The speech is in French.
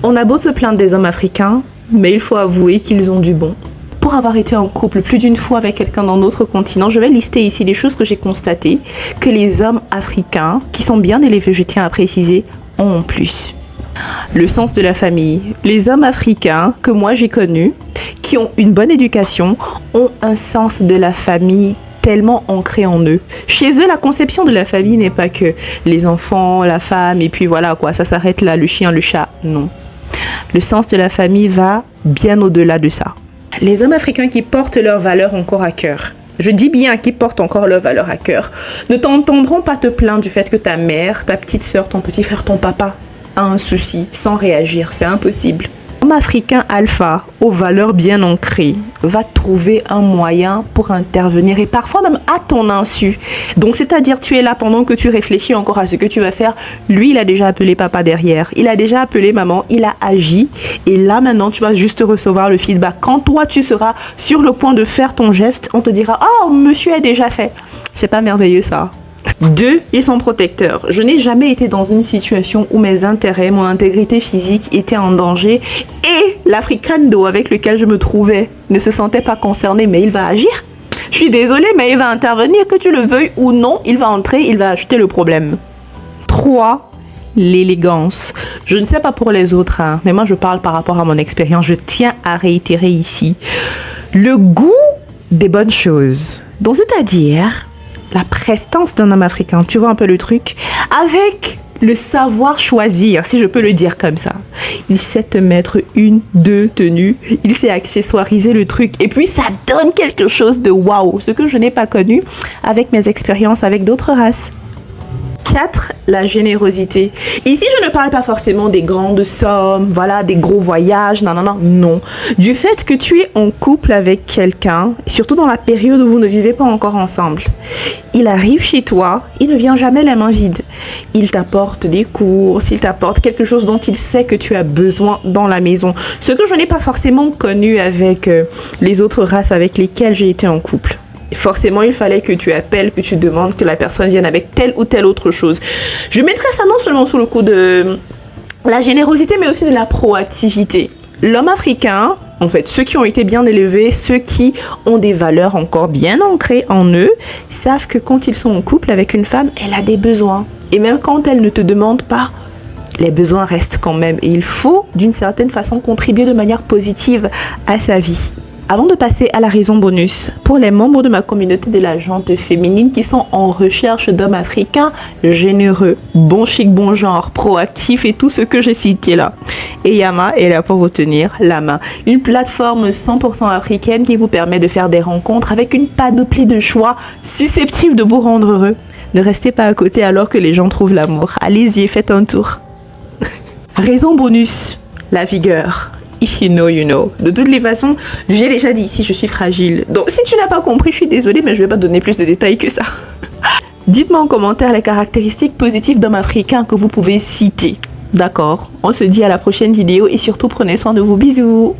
On a beau se plaindre des hommes africains, mais il faut avouer qu'ils ont du bon. Pour avoir été en couple plus d'une fois avec quelqu'un dans notre continent, je vais lister ici les choses que j'ai constatées que les hommes africains, qui sont bien élevés, je tiens à préciser, ont en plus. Le sens de la famille. Les hommes africains que moi j'ai connus, qui ont une bonne éducation, ont un sens de la famille tellement ancré en eux. Chez eux, la conception de la famille n'est pas que les enfants, la femme, et puis voilà quoi, ça s'arrête là, le chien, le chat, non. Le sens de la famille va bien au-delà de ça. Les hommes africains qui portent leurs valeurs encore à cœur, je dis bien qui portent encore leurs valeurs à cœur, ne t'entendront pas te plaindre du fait que ta mère, ta petite sœur, ton petit frère, ton papa a un souci sans réagir, c'est impossible. L'homme africain alpha, aux valeurs bien ancrées, va trouver un moyen pour intervenir et parfois même à ton insu. Donc c'est-à-dire tu es là pendant que tu réfléchis encore à ce que tu vas faire. Lui, il a déjà appelé papa derrière, il a déjà appelé maman, il a agi et là maintenant tu vas juste recevoir le feedback. Quand toi tu seras sur le point de faire ton geste, on te dira « Oh, monsieur a déjà fait ». C'est pas merveilleux ça? 2, ils sont protecteurs. Je n'ai jamais été dans une situation où mes intérêts, mon intégrité physique étaient en danger et l'Africando avec lequel je me trouvais ne se sentait pas concerné, mais il va agir. Je suis désolée, mais il va intervenir, que tu le veuilles ou non, il va entrer, il va acheter le problème. 3, l'élégance. Je ne sais pas pour les autres, hein, mais moi je parle par rapport à mon expérience. Je tiens à réitérer ici le goût des bonnes choses. Donc c'est-à-dire la prestance d'un homme africain, tu vois un peu le truc, avec le savoir choisir, si je peux le dire comme ça. Il sait te mettre 1, 2 tenues, il sait accessoiriser le truc, et puis ça donne quelque chose de waouh, ce que je n'ai pas connu avec mes expériences avec d'autres races. 4, la générosité. Ici, je ne parle pas forcément des grandes sommes, voilà, des gros voyages, non. Du fait que tu es en couple avec quelqu'un, surtout dans la période où vous ne vivez pas encore ensemble. Il arrive chez toi, il ne vient jamais la main vide. Il t'apporte des courses, il t'apporte quelque chose dont il sait que tu as besoin dans la maison. Ce que je n'ai pas forcément connu avec les autres races avec lesquelles j'ai été en couple. Forcément, il fallait que tu appelles, que tu demandes que la personne vienne avec telle ou telle autre chose. Je mettrais ça non seulement sous le coup de la générosité, mais aussi de la proactivité. L'homme africain, en fait, ceux qui ont été bien élevés, ceux qui ont des valeurs encore bien ancrées en eux, savent que quand ils sont en couple avec une femme, elle a des besoins. Et même quand elle ne te demande pas, les besoins restent quand même. Et il faut, d'une certaine façon, contribuer de manière positive à sa vie. Avant de passer à la raison bonus, pour les membres de ma communauté de la jante féminine qui sont en recherche d'hommes africains généreux, bon chic, bon genre, proactifs et tout ce que j'ai cité là, Eyama est là pour vous tenir la main. Une plateforme 100% africaine qui vous permet de faire des rencontres avec une panoplie de choix susceptibles de vous rendre heureux. Ne restez pas à côté alors que les gens trouvent l'amour. Allez-y et faites un tour. Raison bonus, la vigueur. If you know, you know. De toutes les façons, j'ai déjà dit ici, je suis fragile. Donc, si tu n'as pas compris, je suis désolée, mais je ne vais pas donner plus de détails que ça. Dites-moi en commentaire les caractéristiques positives d'hommes africains que vous pouvez citer. D'accord? On se dit à la prochaine vidéo et surtout prenez soin de vous. Bisous.